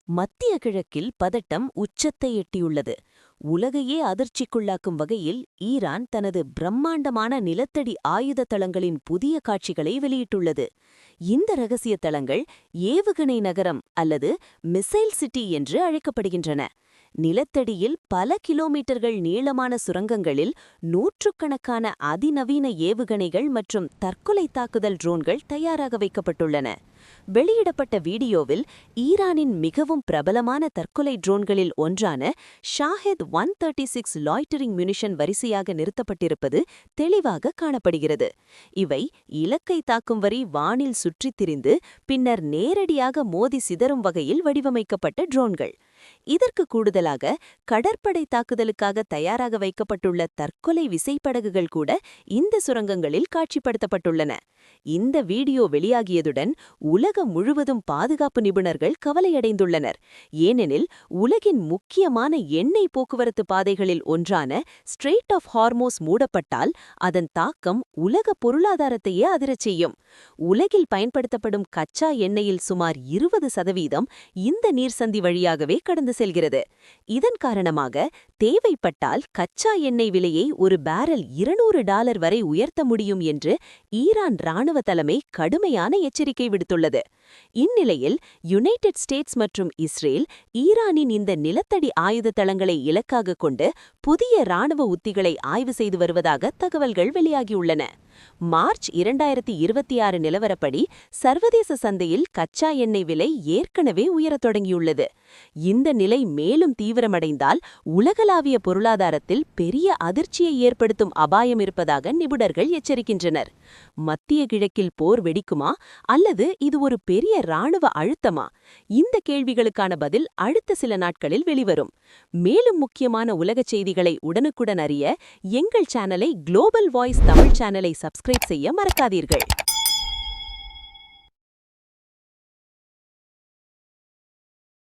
மத்திய கிழக்கில் பதட்டம் உச்சத்தை எட்டியுள்ளது. உலகையே அதிர்ச்சிக்குள்ளாக்கும் வகையில் ஈரான் தனது பிரம்மாண்டமான நிலத்தடி ஆயுத தளங்களின் புதிய காட்சிகளை வெளியிட்டுள்ளது. இந்த ரகசிய தளங்கள் ஏவுகணை நகரம் அல்லது மிசைல் சிட்டி என்று அழைக்கப்படுகின்றன. நிலத்தடியில் பல கிலோமீட்டர்கள் நீளமான சுரங்கங்களில் நூற்றுக்கணக்கான அதிநவீன ஏவுகணைகள் மற்றும் தற்கொலை தாக்குதல் ட்ரோன்கள் தயாராக வைக்கப்பட்டுள்ளன. வெளியிடப்பட்ட வீடியோவில் ஈரானின் மிகவும் பிரபலமான தற்கொலை ட்ரோன்களில் ஒன்றான ஷாஹெத் 136 லாய்டரிங் ம்யூனிஷன் வரிசையாக நிறுத்தப்பட்டிருப்பது தெளிவாக காணப்படுகிறது. இவை இலக்கை தாக்கும் வரை வானில் சுற்றித் திரிந்து பின்னர் நேரடியாக மோதி சிதறும் வகையில் வடிவமைக்கப்பட்ட ட்ரோன்கள். இதற்கு கூடுதலாக கடற்படை தாக்குதலுக்காக தயாராக வைக்கப்பட்டுள்ள தற்கொலை விசைப்படகுகள் கூட இந்த சுரங்கங்களில் காட்சிப்படுத்தப்பட்டுள்ளன. இந்த வீடியோ வெளியாகியதுடன் உலகம் முழுவதும் பாதுகாப்பு நிபுணர்கள் கவலையடைந்துள்ளனர். ஏனெனில் உலகின் முக்கியமான எண்ணெய் போக்குவரத்து பாதைகளில் ஒன்றான ஸ்ட்ரெய்ட் ஆஃப் ஹார்மோஸ் மூடப்பட்டால் அதன் தாக்கம் உலக பொருளாதாரத்தையே அதிரச் செய்யும். உலகில் பயன்படுத்தப்படும் கச்சா எண்ணெயில் சுமார் 20% இந்த நீர்சந்தி வழியாகவே கடந்து செல்கிறது. இதன் காரணமாக தேவைப்பட்டால் கச்சா எண்ணெய் விலையை ஒரு பேரல் $200 வரை உயர்த்த முடியும் என்று ஈரான் ராணுவ தலைமை கடுமையான எச்சரிக்கை விடுத்துள்ளது. இந்நிலையில் யுனைடெட் ஸ்டேட்ஸ் மற்றும் இஸ்ரேல் ஈரானின் இந்த நிலத்தடி ஆயுத தளங்களை இலக்காக கொண்டு புதிய ராணுவ உத்திகளை ஆய்வு செய்து வருவதாக தகவல்கள் வெளியாகியுள்ளன. மார்ச் 2026 நிலவரப்படி சர்வதேச சந்தையில் கச்சா எண்ணெய் விலை ஏற்கனவே உயரத் தொடங்கியுள்ளது. இந்த நிலை மேலும் தீவிரமடைந்தால் உலகளாவிய பொருளாதாரத்தில் பெரிய அதிர்ச்சியை ஏற்படுத்தும் அபாயம் இருப்பதாக நிபுணர்கள் எச்சரிக்கின்றனர். மத்திய கிழக்கில் போர் வெடிக்குமா அல்லது இது ஒரு பெரிய ராணுவ அழுத்தமா? இந்த கேள்விகளுக்கான பதில் அடுத்த சில நாட்களில் வெளிவரும். மேலும் முக்கியமான உலகச் செய்திகளை உடனுக்குடன் அறிய எங்கள் சேனலை குளோபல் வாய்ஸ் தமிழ் சேனலை சப்ஸ்கிரைப் செய்ய மறக்காதீர்கள்.